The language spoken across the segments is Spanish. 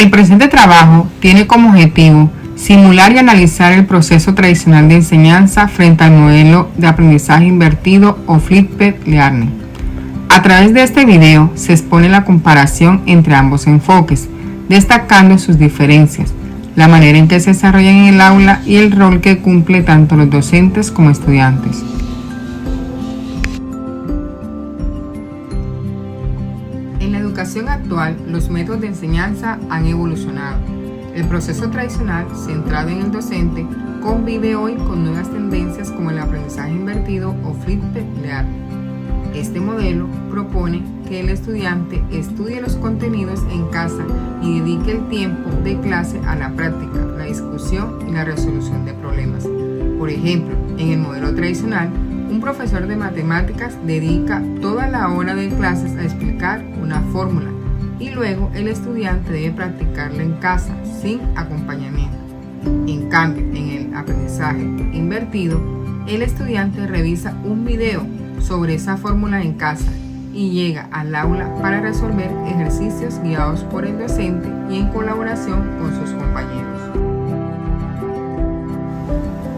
El presente trabajo tiene como objetivo simular y analizar el proceso tradicional de enseñanza frente al modelo de aprendizaje invertido o Flipped Learning. A través de este video se expone la comparación entre ambos enfoques, destacando sus diferencias, la manera en que se desarrollan en el aula y el rol que cumple tanto los docentes como estudiantes. En la educación actual, los métodos de enseñanza han evolucionado. El proceso tradicional, centrado en el docente, convive hoy con nuevas tendencias como el aprendizaje invertido o Flipped Learning. Este modelo propone que el estudiante estudie los contenidos en casa y dedique el tiempo de clase a la práctica, la discusión y la resolución de problemas. Por ejemplo, en el modelo tradicional, un profesor de matemáticas dedica toda la hora de clases a explicar una fórmula y luego el estudiante debe practicarla en casa sin acompañamiento. En cambio, en el aprendizaje invertido, el estudiante revisa un video sobre esa fórmula en casa y llega al aula para resolver ejercicios guiados por el docente y en colaboración con sus compañeros.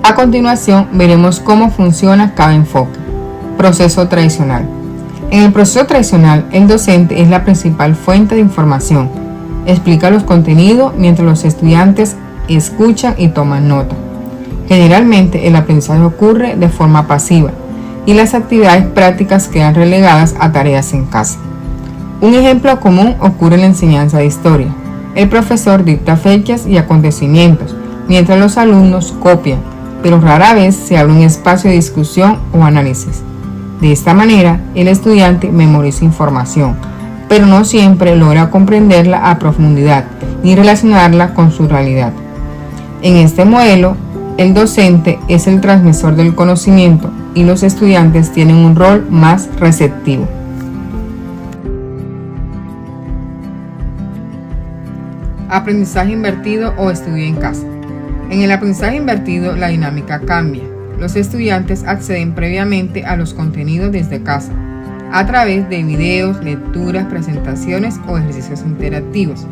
A continuación veremos cómo funciona cada enfoque. Proceso tradicional. En el proceso tradicional, el docente es la principal fuente de información. Explica los contenidos mientras los estudiantes escuchan y toman nota. Generalmente el aprendizaje ocurre de forma pasiva y las actividades prácticas quedan relegadas a tareas en casa. Un ejemplo común ocurre en la enseñanza de historia. El profesor dicta fechas y acontecimientos, mientras los alumnos copian, pero rara vez se abre un espacio de discusión o análisis. De esta manera, el estudiante memoriza información, pero no siempre logra comprenderla a profundidad ni relacionarla con su realidad. En este modelo, el docente es el transmisor del conocimiento y los estudiantes tienen un rol más receptivo. Aprendizaje invertido o estudio en casa. En el aprendizaje invertido la dinámica cambia. Los estudiantes acceden previamente a los contenidos desde casa, a través de videos, lecturas, presentaciones o ejercicios interactivos.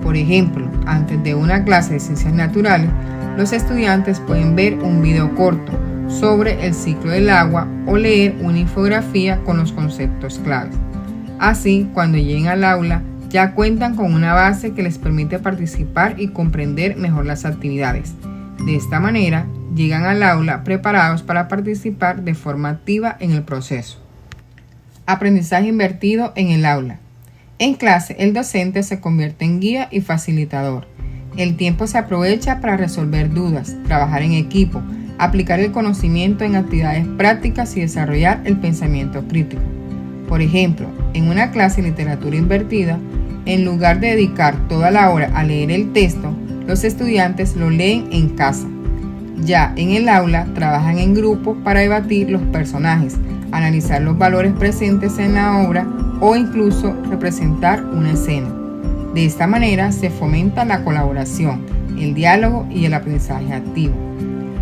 Por ejemplo, antes de una clase de ciencias naturales, los estudiantes pueden ver un video corto sobre el ciclo del agua o leer una infografía con los conceptos claves. Así, cuando lleguen al aula, ya cuentan con una base que les permite participar y comprender mejor las actividades. De esta manera, llegan al aula preparados para participar de forma activa en el proceso. Aprendizaje invertido en el aula. En clase, el docente se convierte en guía y facilitador. El tiempo se aprovecha para resolver dudas, trabajar en equipo, aplicar el conocimiento en actividades prácticas y desarrollar el pensamiento crítico. Por ejemplo, en una clase de literatura invertida, en lugar de dedicar toda la hora a leer el texto, los estudiantes lo leen en casa. Ya en el aula trabajan en grupo para debatir los personajes, analizar los valores presentes en la obra o incluso representar una escena. De esta manera se fomenta la colaboración, el diálogo y el aprendizaje activo.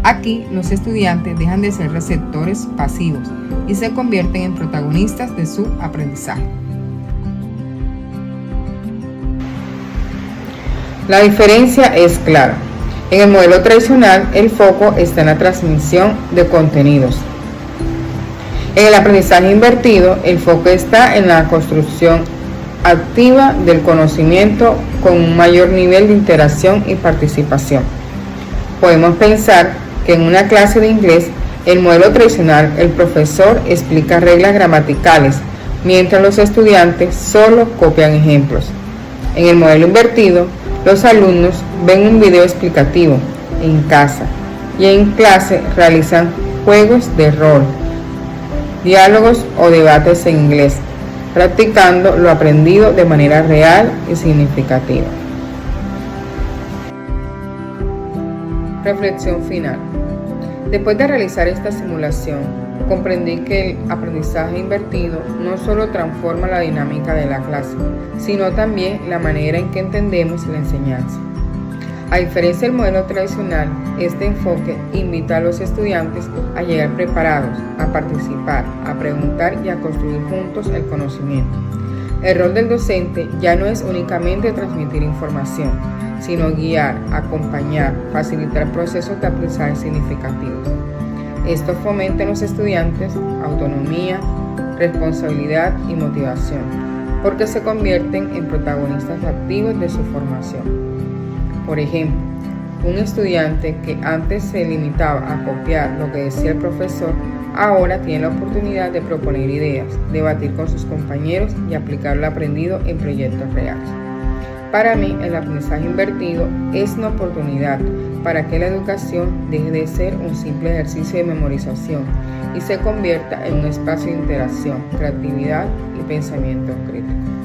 Aquí los estudiantes dejan de ser receptores pasivos y se convierten en protagonistas de su aprendizaje. La diferencia es clara. En el modelo tradicional, el foco está en la transmisión de contenidos. En el aprendizaje invertido, el foco está en la construcción activa del conocimiento con un mayor nivel de interacción y participación. Podemos pensar que en una clase de inglés, el modelo tradicional, el profesor explica reglas gramaticales, mientras los estudiantes solo copian ejemplos. En el modelo invertido, los alumnos ven un video explicativo en casa y en clase realizan juegos de rol, diálogos o debates en inglés, practicando lo aprendido de manera real y significativa. Reflexión final. Después de realizar esta simulación, comprendí que el aprendizaje invertido no solo transforma la dinámica de la clase, sino también la manera en que entendemos la enseñanza. A diferencia del modelo tradicional, este enfoque invita a los estudiantes a llegar preparados, a participar, a preguntar y a construir juntos el conocimiento. El rol del docente ya no es únicamente transmitir información, sino guiar, acompañar, facilitar procesos de aprendizaje significativos. Esto fomenta en los estudiantes autonomía, responsabilidad y motivación, porque se convierten en protagonistas activos de su formación. Por ejemplo, un estudiante que antes se limitaba a copiar lo que decía el profesor, ahora tiene la oportunidad de proponer ideas, debatir con sus compañeros y aplicar lo aprendido en proyectos reales. Para mí, el aprendizaje invertido es una oportunidad para que la educación deje de ser un simple ejercicio de memorización y se convierta en un espacio de interacción, creatividad y pensamiento crítico.